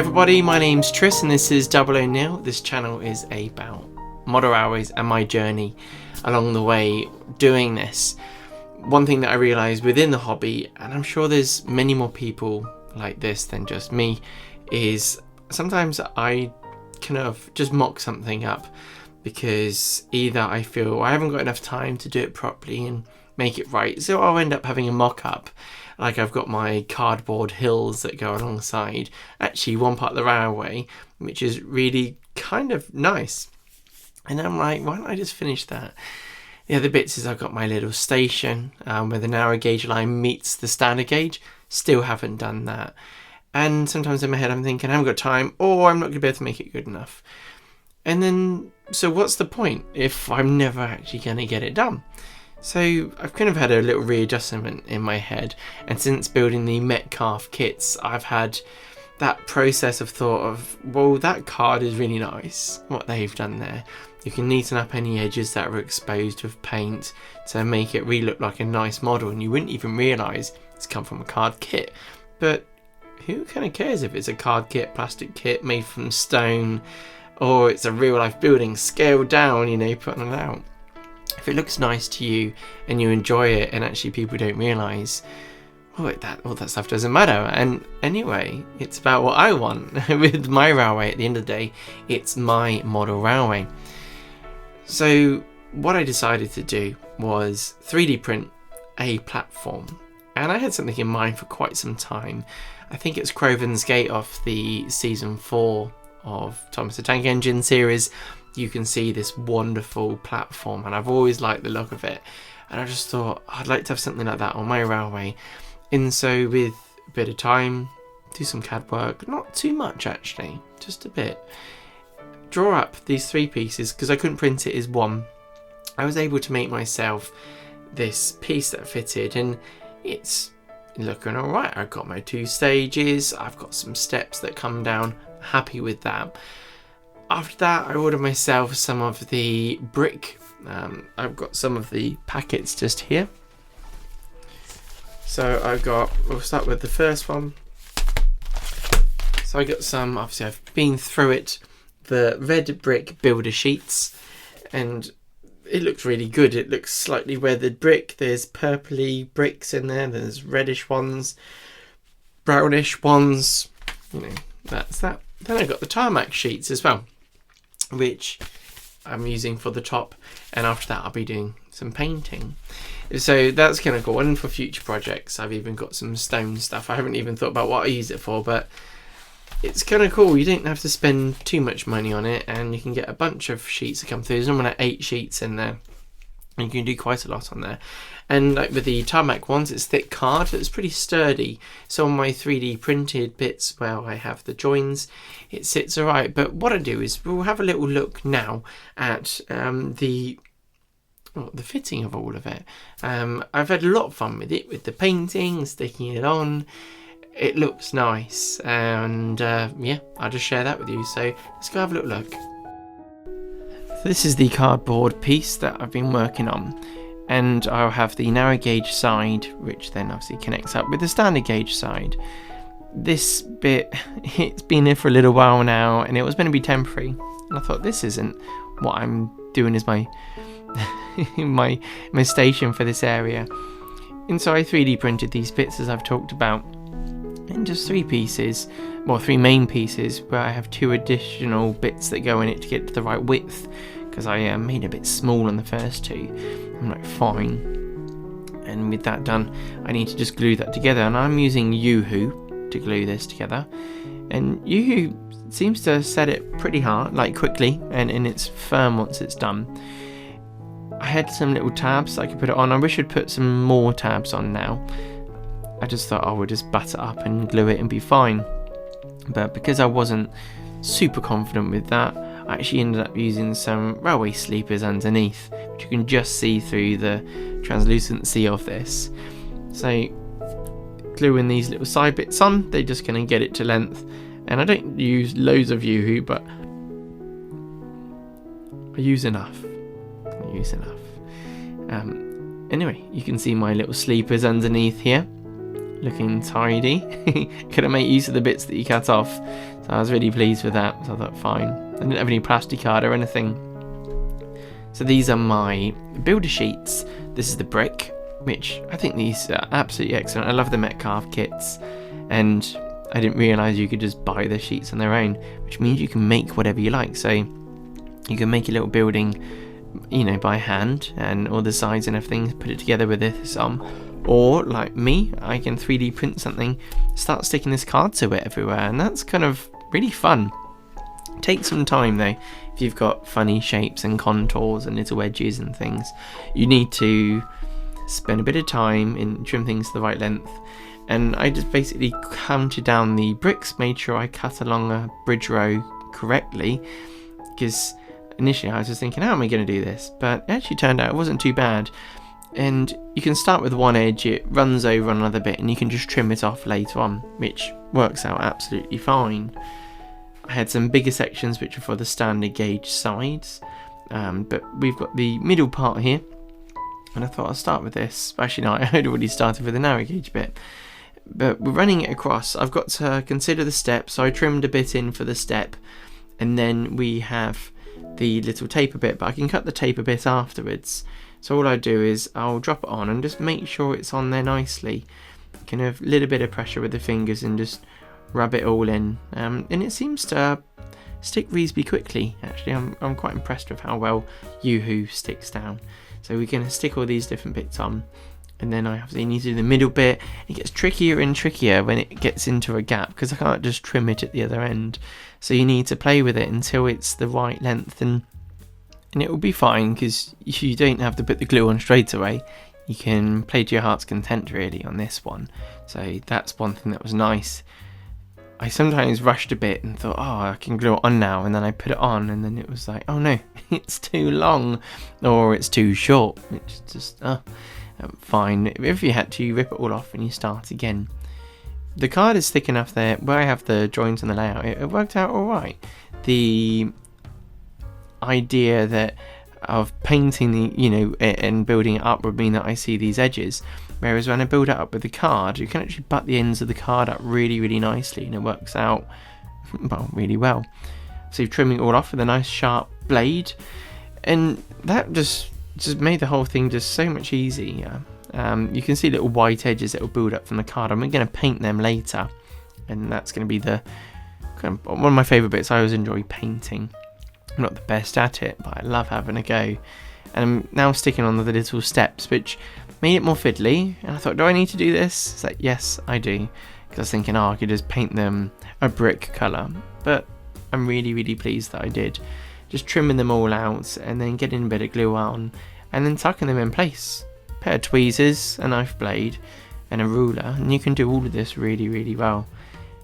everybody, my name's Tris and this is Double O Neal. This channel is about model railways and my journey along the way doing this. One thing that I realised within the hobby, and I'm sure there's many more people like this than just me, is sometimes I kind of just mock something up because either I feel I haven't got enough time to do it properly and make it right, so I'll end up having a mock-up. Like I've got my cardboard hills that go alongside, actually one part of the railway, which is really kind of nice. And I'm like, why don't I just finish that? The other bits is I've got my little station where the narrow gauge line meets the standard gauge. Still haven't done that. And sometimes in my head I'm thinking I haven't got time, or I'm not going to be able to make it good enough. And then, so what's the point if I'm never actually going to get it done? So I've kind of had a little readjustment in my head, and since building the Metcalfe kits, I've had that process of thought of, well, that card is really nice, what they've done there. You can neaten up any edges that are exposed with paint to make it really look like a nice model, and you wouldn't even realise it's come from a card kit. But who kind of cares if it's a card kit, plastic kit made from stone, or it's a real life building scaled down, you know, putting it out. If it looks nice to you and you enjoy it, and actually people don't realise, all that stuff doesn't matter. And anyway, it's about what I want with my railway. At the end of the day, it's my model railway. So what I decided to do was 3D print a platform, and I had something in mind for quite some time. I think it's Crovan's Gate off the season 4 of Thomas the Tank Engine series. You can see this wonderful platform, and I've always liked the look of it, and I just thought I'd like to have something like that on my railway. And so with a bit of time, do some CAD work, not too much actually, just a bit, draw up these 3 pieces, because I couldn't print it as one. I was able to make myself this piece that fitted, and it's looking alright. I've got my 2 stages, I've got some steps that come down, happy with that. After that, I ordered myself some of the brick. I've got some of the packets just here. So we'll start with the first one. So I got some, obviously I've been through it, the red brick builder sheets, and it looks really good. It looks slightly weathered brick. There's purpley bricks in there, there's reddish ones, brownish ones, you know, that's that. Then I got the tarmac sheets as well, which I'm using for the top, and after that I'll be doing some painting. So that's kind of cool. And for future projects I've even got some stone stuff. I haven't even thought about what I use it for, but it's kind of cool. You don't have to spend too much money on it, and you can get a bunch of sheets to come through. There's normally like 8 sheets in there, and you can do quite a lot on there. And like with the tarmac ones, it's thick card, it's pretty sturdy. So on my 3D printed bits where I have the joins, it sits alright. But what I do is we'll have a little look now at the fitting of all of it. I've had a lot of fun with it, with the painting, sticking it on. It looks nice, and yeah, I'll just share that with you. So let's go have a little look. This is the cardboard piece that I've been working on, and I'll have the narrow gauge side, which then obviously connects up with the standard gauge side. This bit, it's been here for a little while now, and it was going to be temporary, and I thought this isn't what I'm doing as my my station for this area. And so I 3D printed these bits as I've talked about, in just 3 pieces, well, 3 main pieces, where I have 2 additional bits that go in it to get to the right width, because I made a bit small on the first 2. I'm like, fine. And with that done, I need to just glue that together, and I'm using Yoo-hoo to glue this together. And Yoo-hoo seems to set it pretty hard, like quickly, and it's firm once it's done. I had some little tabs I could put it on. I wish I'd put some more tabs on now. I just thought I would just butter up and glue it and be fine. But because I wasn't super confident with that, I actually ended up using some railway sleepers underneath, which you can just see through the translucency of this. So gluing these little side bits on, they're just going to get it to length. And I don't use loads of Yoo-hoo, but I use enough. Anyway, you can see my little sleepers underneath here. looking tidy. Could have made use of the bits that you cut off, so I was really pleased with that. So I thought, fine. I didn't have any plastic card or anything. So these are my builder sheets. This is the brick, which I think these are absolutely excellent. I love the Metcalfe kits, and I didn't realise you could just buy the sheets on their own, which means you can make whatever you like. So you can make a little building, you know, by hand, and all the sides and everything, put it together with this or like me, I can 3D print something, start sticking this card to it everywhere, and that's kind of really fun. Take some time though. If you've got funny shapes and contours and little edges and things, you need to spend a bit of time and trim things to the right length. And I just basically counted down the bricks, made sure I cut along a bridge row correctly, because initially I was just thinking, how am I going to do this? But it actually turned out it wasn't too bad. And you can start with one edge, it runs over another bit, and you can just trim it off later on, which works out absolutely fine. I had some bigger sections which are for the standard gauge sides, but we've got the middle part here, and I thought I'll start with this. Actually no, I had already started with the narrow gauge bit, but we're running it across. I've got to consider the step, so I trimmed a bit in for the step, and then we have the little taper bit, but I can cut the taper bit afterwards. So all I do is I'll drop it on and just make sure it's on there nicely, kind of a little bit of pressure with the fingers and just rub it all in, and it seems to stick reasonably quickly. Actually, I'm quite impressed with how well Yoo-hoo sticks down. So we're going to stick all these different bits on, and then I obviously need to do the middle bit. It gets trickier and trickier when it gets into a gap, because I can't just trim it at the other end. So you need to play with it until it's the right length, and it will be fine, because you don't have to put the glue on straight away. You can play to your heart's content really on this one. So that's one thing that was nice. I sometimes rushed a bit and thought, oh, I can glue it on now, and then I put it on, and then it was like, oh no, it's too long, or it's too short. It's just, fine. If you had to, you rip it all off and you start again. The card is thick enough there, where I have the joints and the layout, it worked out alright. The idea that of painting the, you know, and building it up would mean that I see these edges, whereas when I build it up with the card, you can actually butt the ends of the card up really, really nicely, and it works out, well, really well. So you're trimming it all off with a nice sharp blade, and that just made the whole thing just so much easier. You can see little white edges that will build up from the card. I'm going to paint them later, and that's going to be the kind of one of my favourite bits. I always enjoy painting. I'm not the best at it, but I love having a go. And I'm now sticking on the little steps, which made it more fiddly. And I thought, do I need to do this? It's like, yes, I do. Because I was thinking, oh, I could just paint them a brick colour. But I'm really, really pleased that I did. Just trimming them all out, and then getting a bit of glue on, and then tucking them in place. A pair of tweezers, a knife blade, and a ruler. And you can do all of this really, really well.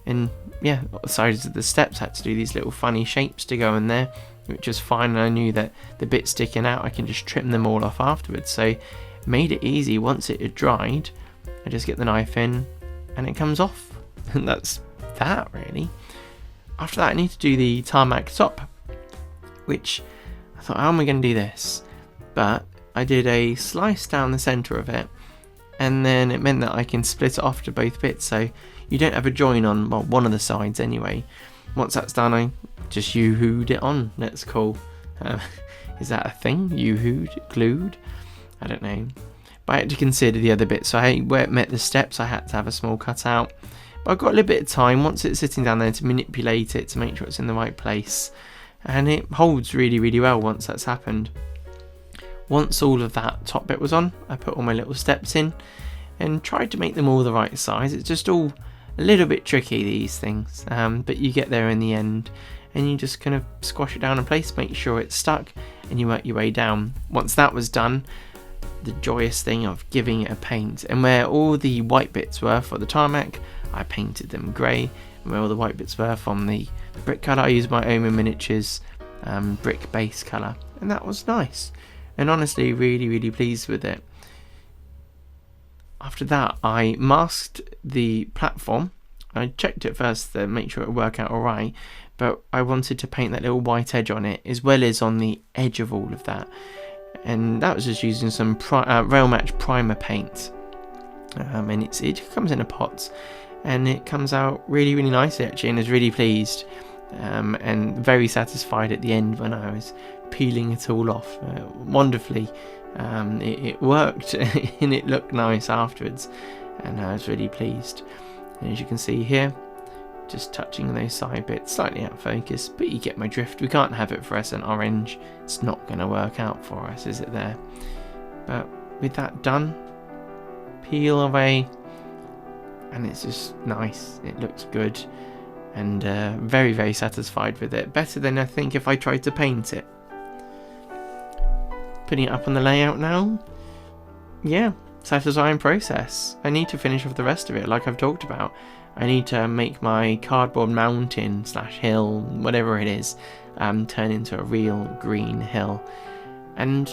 And yeah, the sides of the steps had to do these little funny shapes to go in there, which was fine, and I knew that the bits sticking out, I can just trim them all off afterwards. So made it easy. Once it had dried, I just get the knife in and it comes off. And that's that really. After that, I need to do the tarmac top, which I thought, how am I going to do this? But I did a slice down the centre of it, and then it meant that I can split it off to both bits, so you don't have a join on, well, one of the sides anyway. Once that's done, I just Yoo-hooed it on. That's cool. Is that a thing? Yoo-hooed? Glued? I don't know. But I had to consider the other bits. So where it met the steps, I had to have a small cutout. But I've got a little bit of time once it's sitting down there to manipulate it to make sure it's in the right place. And it holds really, really well once that's happened. Once all of that top bit was on, I put all my little steps in and tried to make them all the right size. It's just all a little bit tricky, these things, but you get there in the end, and you just kind of squash it down in place, make sure it's stuck, and you work your way down. Once that was done, the joyous thing of giving it a paint, and where all the white bits were for the tarmac, I painted them grey, and where all the white bits were from the brick colour, I used my Oma Miniatures brick base colour, and that was nice, and honestly really, really pleased with it. After that, I masked the platform. I checked it first to make sure it would work out alright, but I wanted to paint that little white edge on it, as well as on the edge of all of that. And that was just using some Rail Match primer paint. and it comes in a pot, and it comes out really, really nicely actually, and I was really pleased and very satisfied at the end when I was peeling it all off wonderfully. It worked and it looked nice afterwards, and I was really pleased. And as you can see here, just touching those side bits, slightly out of focus, but you get my drift. We can't have it fluorescent orange, it's not going to work out for us, is it there? But with that done, peel away, and it's just nice, it looks good, and very, very satisfied with it. Better than I think if I tried to paint it. Putting it up on the layout now, yeah, satisfying process. I need to finish off the rest of it like I've talked about. I need to make my cardboard mountain / hill, whatever it is, turn into a real green hill. And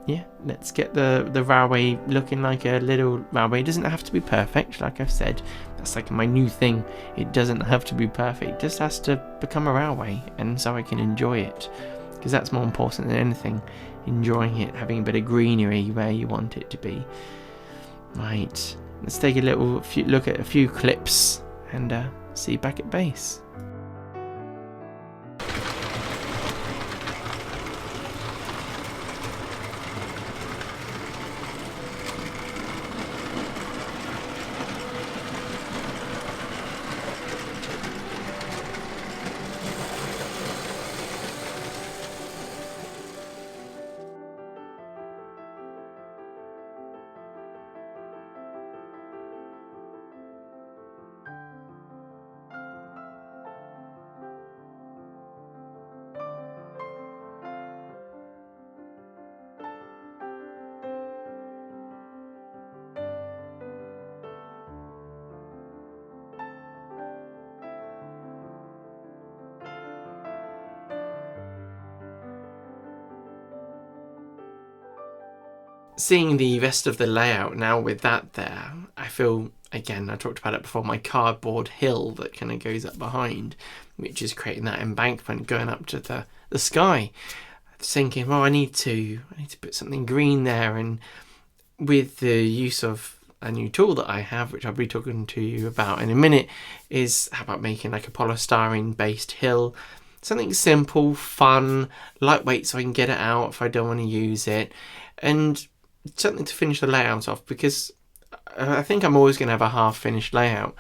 yeah, let's get the railway looking like a little railway. It doesn't have to be perfect, like I've said. That's like my new thing. It doesn't have to be perfect. It just has to become a railway, and so I can enjoy it. Because that's more important than anything. Enjoying it, having a bit of greenery where you want it to be. Right, let's take a look at a few clips and see you back at base. Seeing the rest of the layout now with that there, I feel, again, I talked about it before, my cardboard hill that kind of goes up behind, which is creating that embankment going up to the sky. Thinking, well, I need to put something green there, and with the use of a new tool that I have, which I'll be talking to you about in a minute, is how about making like a polystyrene based hill. Something simple, fun, lightweight, so I can get it out if I don't want to use it, and something to finish the layout off, because I think I'm always going to have a half finished layout,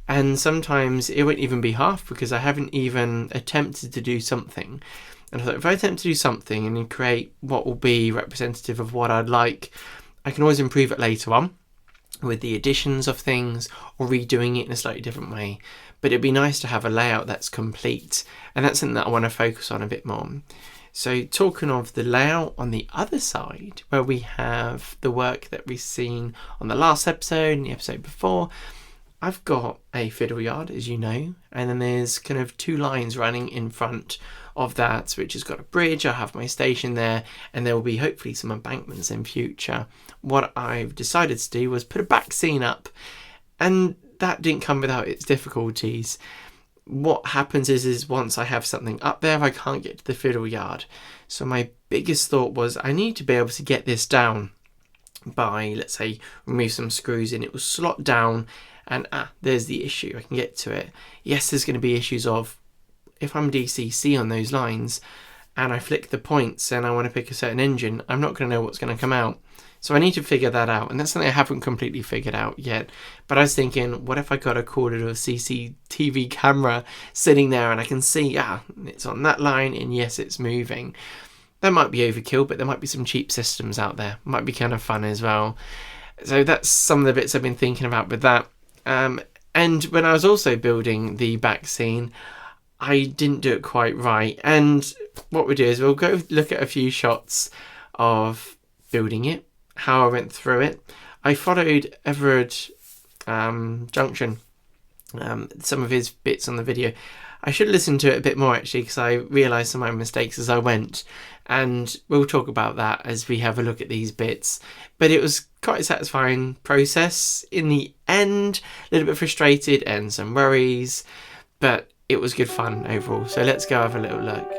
and sometimes it won't even be half because I haven't even attempted to do something. And I thought, if I attempt to do something and then create what will be representative of what I'd like, I can always improve it later on with the additions of things or redoing it in a slightly different way. But it'd be nice to have a layout that's complete, and that's something that I want to focus on a bit more. So talking of the layout on the other side, where we have the work that we've seen on the last episode and the episode before, I've got a fiddle yard, as you know, and then there's kind of two lines running in front of that, which has got a bridge. I have my station there, and there will be hopefully some embankments in future. What I've decided to do was put a back scene up, and that didn't come without its difficulties. What happens is once I have something up there, I can't get to the fiddle yard. So my biggest thought was I need to be able to get this down by, let's say, remove some screws and it will slot down, and there's the issue. I can get to it. Yes, there's going to be issues of if I'm DCC on those lines and I flick the points and I want to pick a certain engine, I'm not going to know what's going to come out. So I need to figure that out, and that's something I haven't completely figured out yet. But I was thinking, what if I got a quarter of a CCTV camera sitting there and I can see, it's on that line and yes, it's moving. That might be overkill, but there might be some cheap systems out there. Might be kind of fun as well. So that's some of the bits I've been thinking about with that. And when I was also building the back scene, I didn't do it quite right. And what we'll do is we'll go look at a few shots of building it, how I went through it. I followed Everard Junction, some of his bits on the video. I should listen to it a bit more actually, because I realised some of my mistakes as I went, and we'll talk about that as we have a look at these bits. But it was quite a satisfying process in the end, a little bit frustrated and some worries, but it was good fun overall. So let's go have a little look.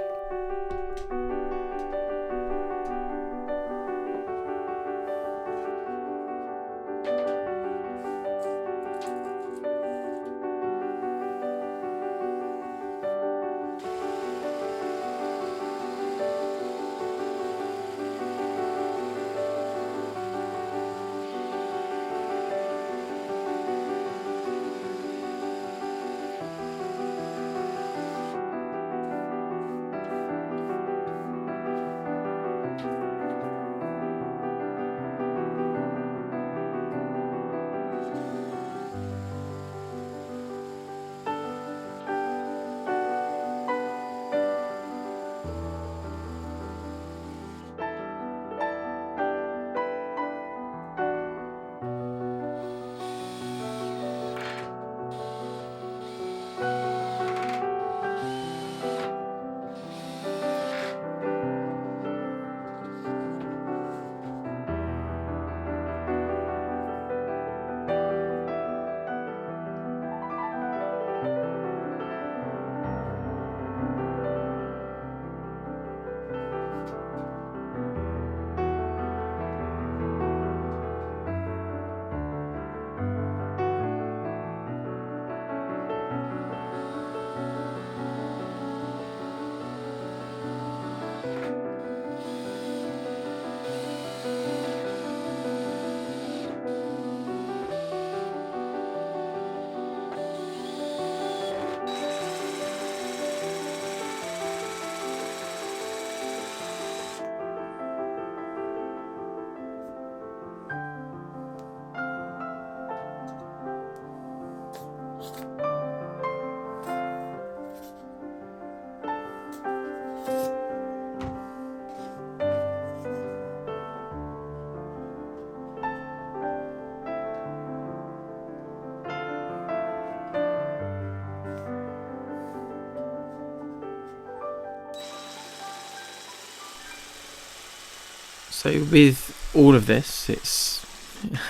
So with all of this, it's,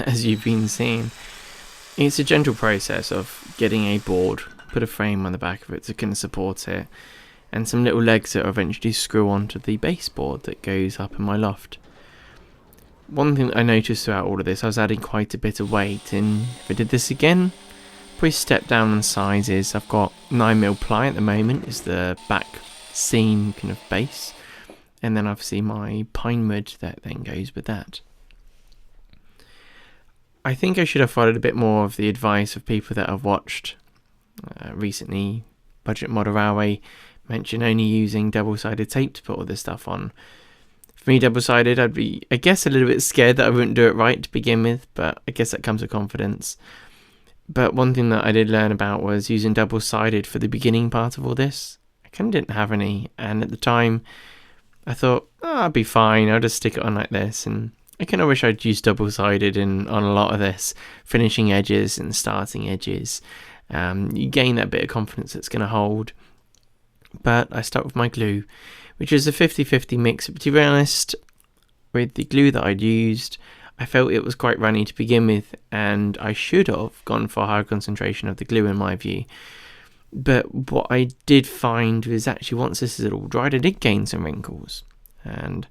as you've been seeing, it's a gentle process of getting a board, put a frame on the back of it to kind of support it, and some little legs that eventually screw onto the baseboard that goes up in my loft. One thing that I noticed throughout all of this, I was adding quite a bit of weight, and if I did this again, probably step down on sizes. I've got 9mm ply at the moment, is the Backscene kind of base, and then obviously my pine wood that then goes with that. I think I should have followed a bit more of the advice of people that I've watched recently. Budget Model Railway mentioned only using double-sided tape to put all this stuff on. For me, double-sided, I'd be, I guess, a little bit scared that I wouldn't do it right to begin with, but I guess that comes with confidence. But one thing that I did learn about was using double-sided for the beginning part of all this. I kind of didn't have any, and at the time, I thought, I'll be fine, I'll just stick it on like this, and I kind of wish I'd used double-sided on a lot of this, finishing edges and starting edges. You gain that bit of confidence that's going to hold. But I stuck with my glue, which is a 50-50 mix. But to be honest, with the glue that I'd used, I felt it was quite runny to begin with, and I should have gone for a higher concentration of the glue in my view. But what I did find was actually once this is all dried, I did gain some wrinkles, and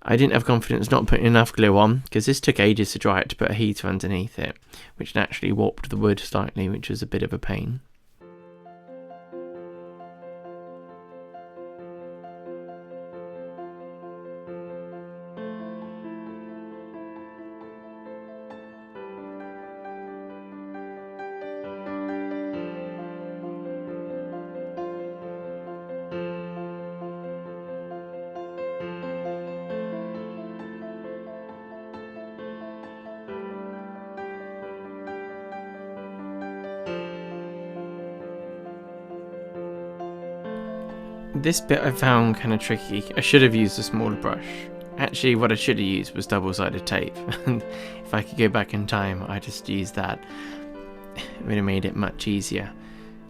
I didn't have confidence not putting enough glue on, because this took ages to dry it to put a heater underneath it, which naturally warped the wood slightly, which was a bit of a pain. This bit I found kind of tricky. I should have used a smaller brush. Actually, what I should have used was double-sided tape. And if I could go back in time, I just used that. It would have made it much easier.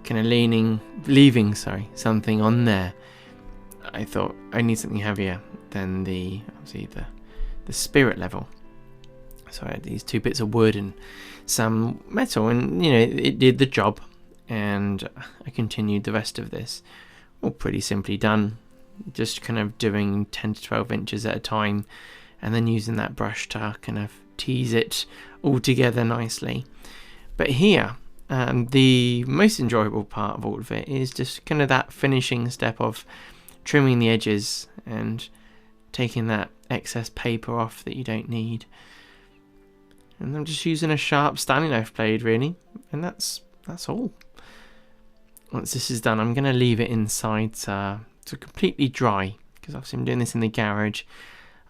Kind of leaving something on there. I thought I need something heavier than the spirit level. So I had these 2 bits of wood and some metal, and it did the job. And I continued the rest of this. All pretty simply done, just kind of doing 10 to 12 inches at a time, and then using that brush to kind of tease it all together nicely. But here, the most enjoyable part of all of it is just kind of that finishing step of trimming the edges and taking that excess paper off that you don't need. And I'm just using a sharp Stanley knife blade really, and that's all. Once this is done, I'm going to leave it inside to completely dry, because obviously I'm doing this in the garage.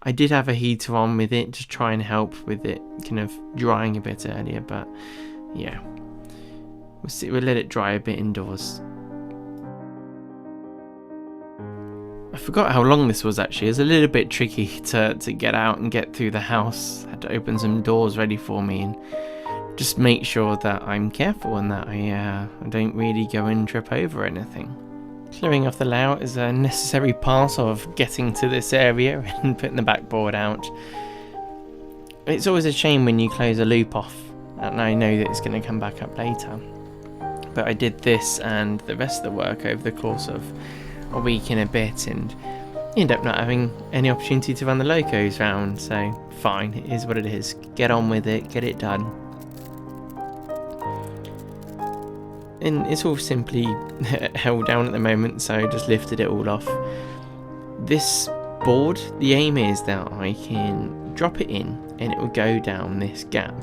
I did have a heater on with it to try and help with it kind of drying a bit earlier, but yeah, we'll let it dry a bit indoors. I forgot how long this was actually. It was a little bit tricky to get out and get through the house. I had to open some doors ready for me and just make sure that I'm careful and that I don't really go and trip over anything. Clearing off the layout is a necessary part of getting to this area and putting the backboard out. It's always a shame when you close a loop off, and I know that it's going to come back up later. But I did this and the rest of the work over the course of a week and a bit, and end up not having any opportunity to run the locos round, so fine, it is what it is. Get on with it, get it done. And it's all simply held down at the moment, so I just lifted it all off. This board, the aim is that I can drop it in and it will go down this gap.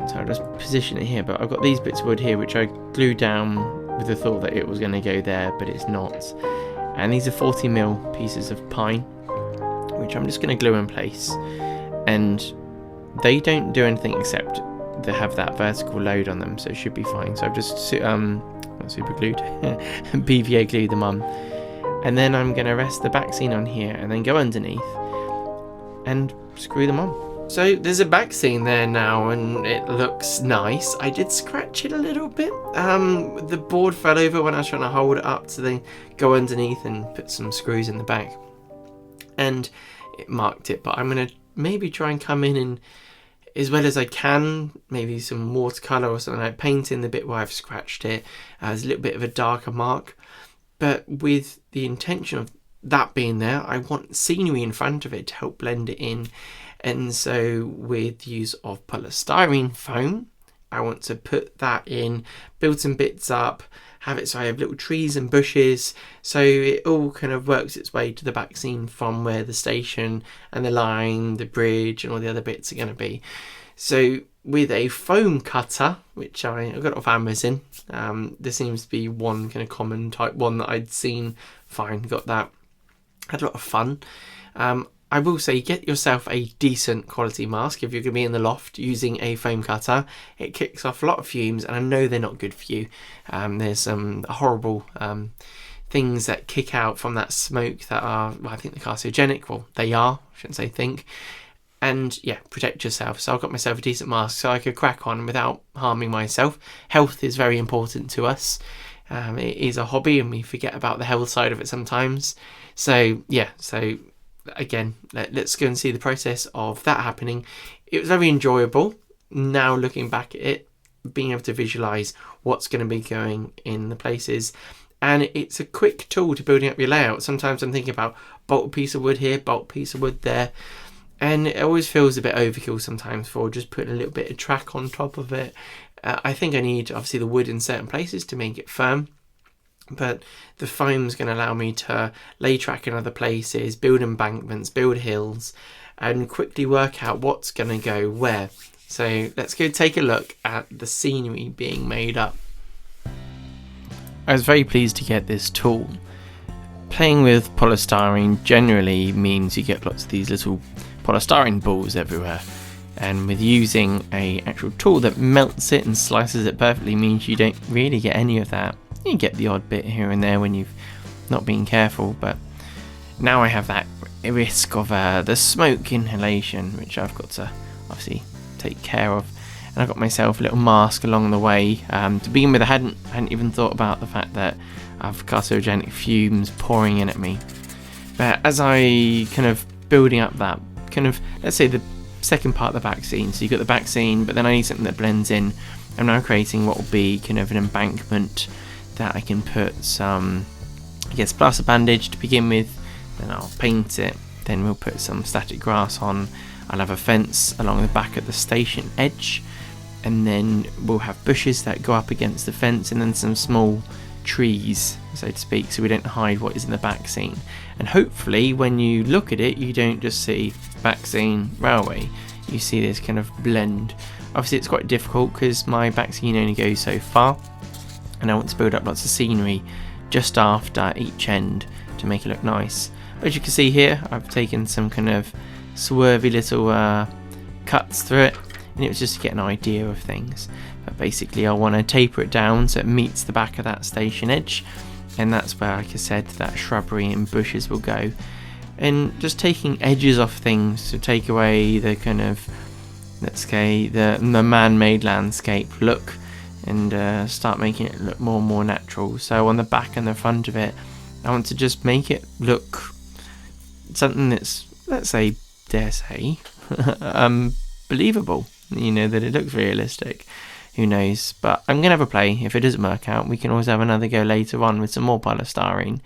So I'll just position it here, but I've got these bits of wood here which I glued down with the thought that it was going to go there, but it's not. And these are 40mm pieces of pine, which I'm just going to glue in place. And they don't do anything except they have that vertical load on them, so it should be fine. So I've just not super glued, PVA glued them on, and then I'm going to rest the Backscene on here and then go underneath and screw them on. So there's a Backscene there now and it looks nice. I did scratch it a little bit. The board fell over when I was trying to hold it up to then go underneath and put some screws in the back, and marked it, but I'm going to maybe try and come in and, as well as I can, maybe some watercolour or something, like paint in the bit where I've scratched it as a little bit of a darker mark, but with the intention of that being there, I want scenery in front of it to help blend it in. And so with use of polystyrene foam, I want to put that in, build some bits up, have it so I have little trees and bushes, so it all kind of works its way to the back scene from where the station and the line, the bridge and all the other bits are going to be. So with a foam cutter, which I've got off Amazon, there seems to be one kind of common type one that I'd seen. Fine, got that. Had a lot of fun. I will say, get yourself a decent quality mask if you're going to be in the loft using a foam cutter. It kicks off a lot of fumes, and I know they're not good for you. There's some horrible things that kick out from that smoke that are, well, I think they're carcinogenic. Well, they are, I shouldn't say think. And yeah, protect yourself. So I've got myself a decent mask so I could crack on without harming myself. Health is very important to us. It is a hobby and we forget about the health side of it sometimes. So yeah, so again, let's go and see the process of that happening. It was very enjoyable. Now looking back at it, being able to visualize what's going to be going in the places, and it's a quick tool to building up your layout. Sometimes I'm thinking about bolt a piece of wood here, bolt a piece of wood there, and it always feels a bit overkill sometimes for just putting a little bit of track on top of it. I think I need obviously the wood in certain places to make it firm, but the foam's going to allow me to lay track in other places, build embankments, build hills, and quickly work out what's going to go where. So let's go take a look at the scenery being made up. I was very pleased to get this tool. Playing with polystyrene generally means you get lots of these little polystyrene balls everywhere, and with using a actual tool that melts it and slices it perfectly means you don't really get any of that. You get the odd bit here and there when you've not been careful, but now I have that risk of the smoke inhalation, which I've got to obviously take care of. And I got myself a little mask along the way. To begin with, I hadn't even thought about the fact that I've carcinogenic fumes pouring in at me. But as I kind of building up that kind of, let's say the second part of the back scene, so you've got the back scene, but then I need something that blends in. I'm now creating what will be kind of an embankment that I can put some, I guess, plaster bandage to begin with, then I'll paint it, then we'll put some static grass on, I'll have a fence along the back of the station edge, and then we'll have bushes that go up against the fence, and then some small trees, so to speak, so we don't hide what is in the back scene. And hopefully when you look at it, you don't just see back scene railway, you see this kind of blend. Obviously it's quite difficult because my back scene only goes so far, and I want to build up lots of scenery just after each end to make it look nice. But as you can see here, I've taken some kind of swervy little cuts through it, and it was just to get an idea of things. But basically I want to taper it down so it meets the back of that station edge, and that's where, like I said, that shrubbery and bushes will go. And just taking edges off things to take away the kind of, let's say, the man-made landscape look, and start making it look more and more natural. So on the back and the front of it, I want to just make it look something that's, let's say, dare say, believable, you know, that it looks realistic. Who knows, but I'm gonna have a play. If it doesn't work out, we can always have another go later on with some more polystyrene.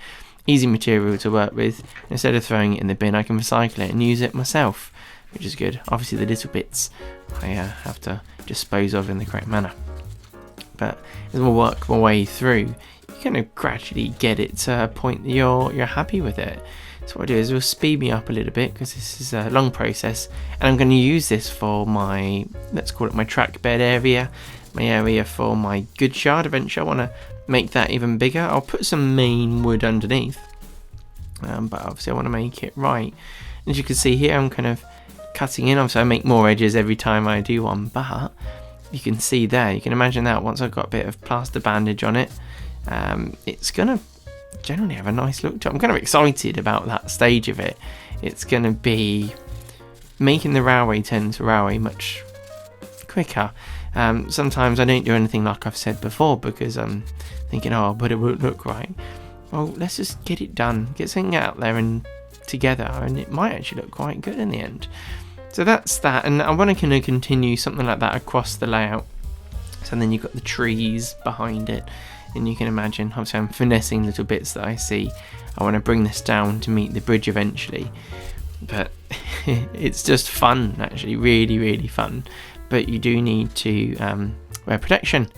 Easy material to work with. Instead of throwing it in the bin, I can recycle it and use it myself, which is good. Obviously the little bits I have to dispose of in the correct manner. But as we'll work my way through, you kind of gradually get it to a point that you're happy with it. So what I'll do is we'll speed me up a little bit because this is a long process, and I'm going to use this for my, let's call it my track bed area, my area for my goods yard. Eventually I want to make that even bigger. I'll put some main wood underneath, but obviously I want to make it right. As you can see here, I'm kind of cutting in. Obviously I make more edges every time I do one, but you can see there, you can imagine that once I've got a bit of plaster bandage on it, it's gonna generally have a nice look to it. I'm kind of excited about that stage of it. It's gonna be making the railway turn to railway much quicker. Sometimes I don't do anything like I've said before because I'm thinking, oh, but it won't look right. Well, let's just get it done, get something out there and together, and it might actually look quite good in the end. So that's that, and I want to kind of continue something like that across the layout. So then you've got the trees behind it, and you can imagine, obviously I'm finessing little bits that I see. I want to bring this down to meet the bridge eventually, but it's just fun, actually, really, really fun. But you do need to wear protection.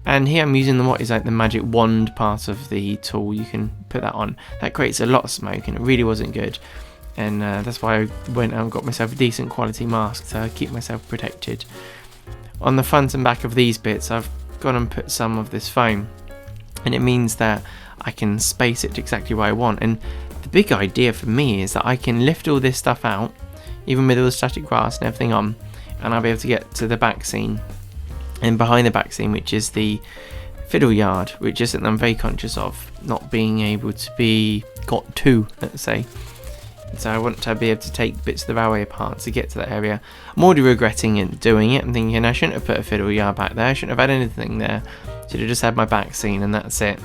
And here I'm using what is like the magic wand part of the tool. You can put that on. That creates a lot of smoke, and it really wasn't good. And that's why I went out and got myself a decent quality mask to keep myself protected. On the front and back of these bits, I've gone and put some of this foam, and it means that I can space it exactly where I want. And the big idea for me is that I can lift all this stuff out, even with all the static grass and everything on, and I'll be able to get to the back scene. And behind the back scene, which is the fiddle yard, which is something I'm very conscious of not being able to be got to, let's say. So I want to be able to take bits of the railway apart to get to that area. I'm already regretting it, doing it. I'm thinking I shouldn't have put a fiddle yard back there. I shouldn't have had anything there. Should have just had my back scene and that's it.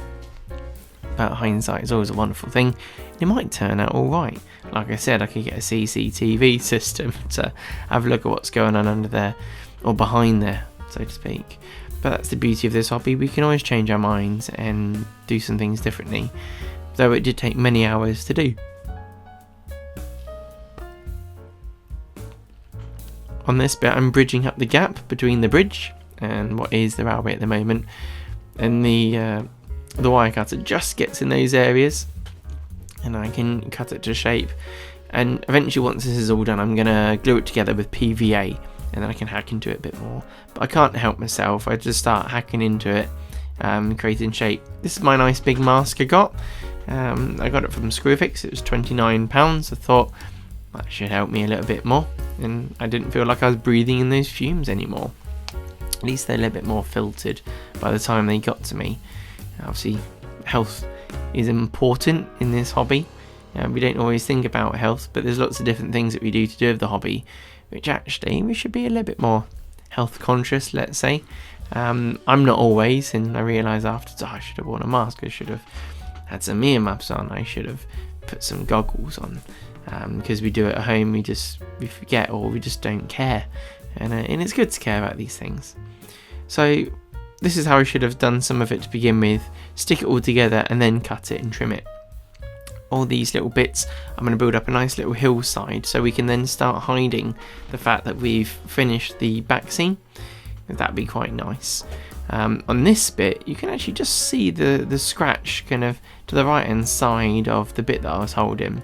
But hindsight is always a wonderful thing. It might turn out alright. Like I said, I could get a CCTV system to have a look at what's going on under there, or behind there, so to speak. But that's the beauty of this hobby. We can always change our minds and do some things differently, though it did take many hours to do. On this bit, I'm bridging up the gap between the bridge and what is the railway at the moment, and the wire cutter just gets in those areas, and I can cut it to shape. And eventually, once this is all done, I'm gonna glue it together with PVA, and then I can hack into it a bit more. But I can't help myself. I just start hacking into it, creating shape. This is my nice big mask I got. I got it from Screwfix. It was £29. I thought that should help me a little bit more, and I didn't feel like I was breathing in those fumes anymore. At least they're a little bit more filtered by the time they got to me. Obviously, health is important in this hobby. We don't always think about health, but there's lots of different things that we do to do with the hobby, which actually we should be a little bit more health conscious, let's say. I'm not always, and I realise after, I should have worn a mask, I should have had some ear muffs on, I should have put some goggles on, because we do it at home, we forget, or we just don't care, and it's good to care about these things. So this is how I should have done some of it to begin with, stick it all together and then cut it and trim it. All these little bits, I'm going to build up a nice little hillside so we can then start hiding the fact that we've finished the back scene. That'd be quite nice. On this bit, you can actually just see the scratch kind of to the right hand side of the bit that I was holding.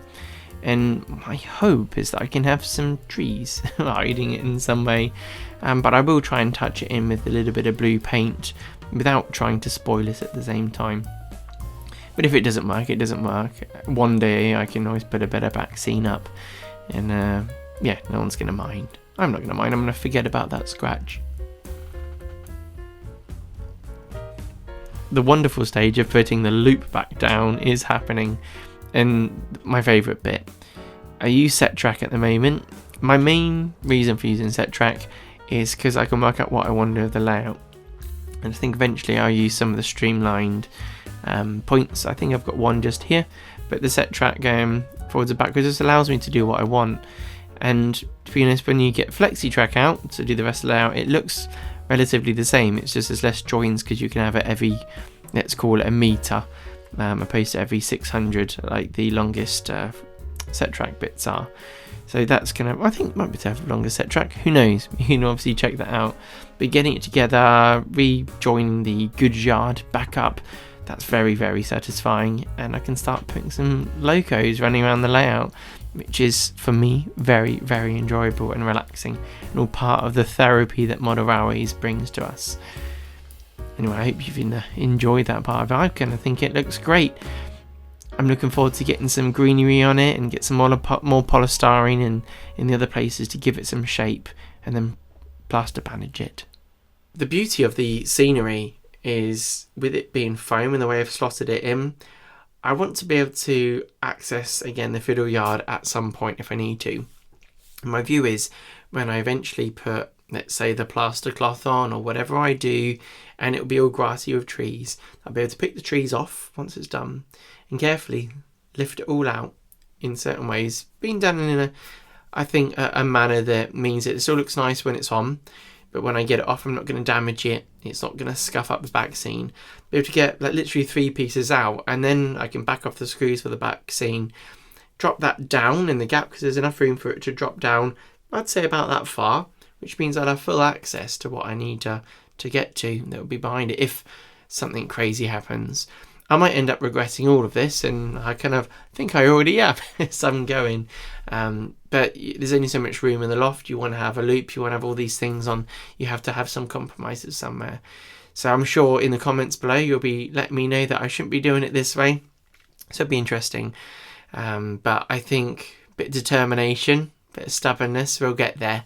And my hope is that I can have some trees hiding it in some way. But I will try and touch it in with a little bit of blue paint without trying to spoil it at the same time. But if it doesn't work, it doesn't work. One day I can always put a better back scene up, and yeah, no one's going to mind. I'm not going to mind, I'm going to forget about that scratch. The wonderful stage of putting the loop back down is happening, and my favourite bit. I use set track at the moment. My main reason for using set track is because I can work out what I want to do with the layout. And I think eventually I'll use some of the streamlined points. I think I've got one just here, but the set track going forwards and backwards just allows me to do what I want. And to be honest, when you get flexi track out to do the rest of the layout, it looks relatively the same. It's just there's less joins because you can have it every, let's call it a meter, opposed to every 600 like the longest set track bits are. So that's gonna, I think, might be to have a longer set track. Who knows? You can obviously check that out. But getting it together, rejoining the goods yard back up, that's very, very satisfying. And I can start putting some locos running around the layout, which is, for me, very, very enjoyable and relaxing, and all part of the therapy that Model Railways brings to us. Anyway, I hope you've enjoyed that part of it. I kind of think it looks great. I'm looking forward to getting some greenery on it and get some more polystyrene and in the other places to give it some shape, and then plaster bandage it. The beauty of the scenery is, with it being foam and the way I've slotted it in, I want to be able to access again the fiddle yard at some point if I need to. And my view is, when I eventually put, let's say, the plaster cloth on or whatever I do, and it'll be all grassy with trees, I'll be able to pick the trees off once it's done and carefully lift it all out in certain ways being done in a manner that means it still looks nice when it's on, but when I get it off, I'm not going to damage it. It's not going to scuff up the back scene. Be able to get like literally 3 pieces out, and then I can back off the screws for the back scene, drop that down in the gap because there's enough room for it to drop down. I'd say about that far, which means I'd have full access to what I need to get to that will be behind it if something crazy happens. I might end up regretting all of this, and I kind of think I already have as I'm going. But there's only so much room in the loft. You want to have a loop, you want to have all these things on. You have to have some compromises somewhere. So I'm sure in the comments below you'll be letting me know that I shouldn't be doing it this way. So it'll be interesting. But I think a bit of determination, a bit of stubbornness, we'll get there.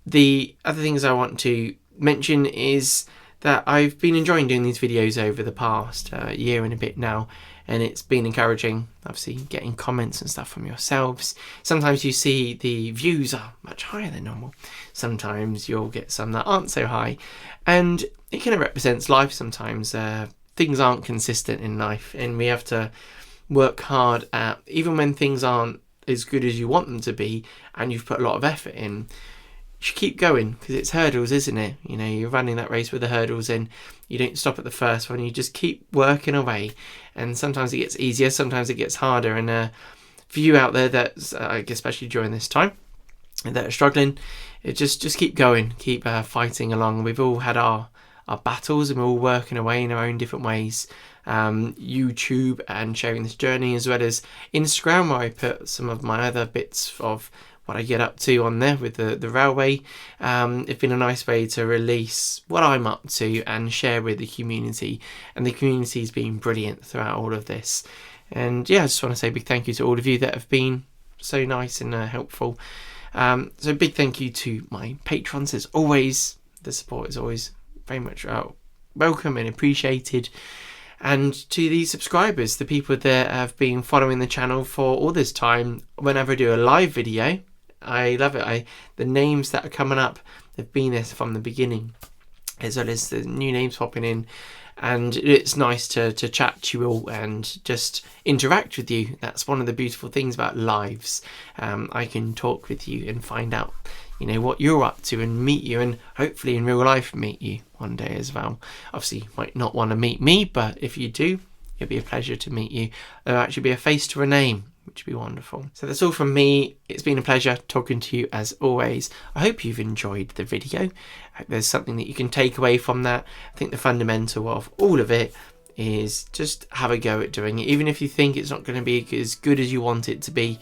The other things I want to mention is that I've been enjoying doing these videos over the past year and a bit now, and it's been encouraging, obviously, getting comments and stuff from yourselves. Sometimes you see the views are much higher than normal. Sometimes you'll get some that aren't so high, and it kind of represents life sometimes. Things aren't consistent in life, and we have to work hard at, even when things aren't as good as you want them to be, and you've put a lot of effort in, you should keep going, because it's hurdles, isn't it? You know, you're running that race with the hurdles in. You don't stop at the first one. You just keep working away, and sometimes it gets easier, sometimes it gets harder. And for you out there that's especially during this time that are struggling, just keep going, keep fighting along. We've all had our battles, and we're all working away in our own different ways. YouTube and sharing this journey, as well as Instagram, where I put some of my other bits of what I get up to on there with the railway. It's been a nice way to release what I'm up to and share with the community, and the community's been brilliant throughout all of this. And yeah, I just want to say a big thank you to all of you that have been so nice and helpful. So big thank you to my patrons. As always, the support is always very much welcome and appreciated. And to the subscribers, the people that have been following the channel for all this time, whenever I do a live video, I love it. The names that are coming up have been there from the beginning, as well as the new names popping in. And it's nice to chat to you all and just interact with you. That's one of the beautiful things about lives. I can talk with you and find out, you know, what you're up to, and meet you, and hopefully in real life meet you one day as well. Obviously you might not want to meet me, but if you do, it'll be a pleasure to meet you. There'll actually be a face to a name, which would be wonderful. So that's all from me. It's been a pleasure talking to you as always. I hope you've enjoyed the video. I hope there's something that you can take away from that. I think the fundamental of all of it is just have a go at doing it, even if you think it's not going to be as good as you want it to be,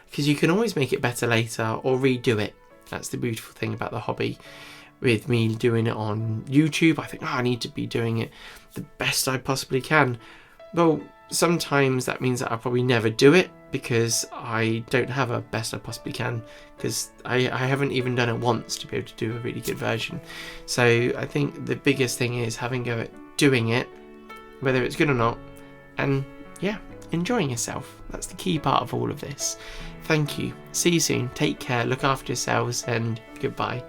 because you can always make it better later or redo it. That's the beautiful thing about the hobby. With me doing it on YouTube, I think, I need to be doing it the best I possibly can. Well, sometimes that means that I'll probably never do it, because I don't have a best I possibly can, because I haven't even done it once to be able to do a really good version. So I think the biggest thing is having a go at doing it, whether it's good or not, and yeah, enjoying yourself. That's the key part of all of this. Thank you. See you soon. Take care. Look after yourselves, and goodbye.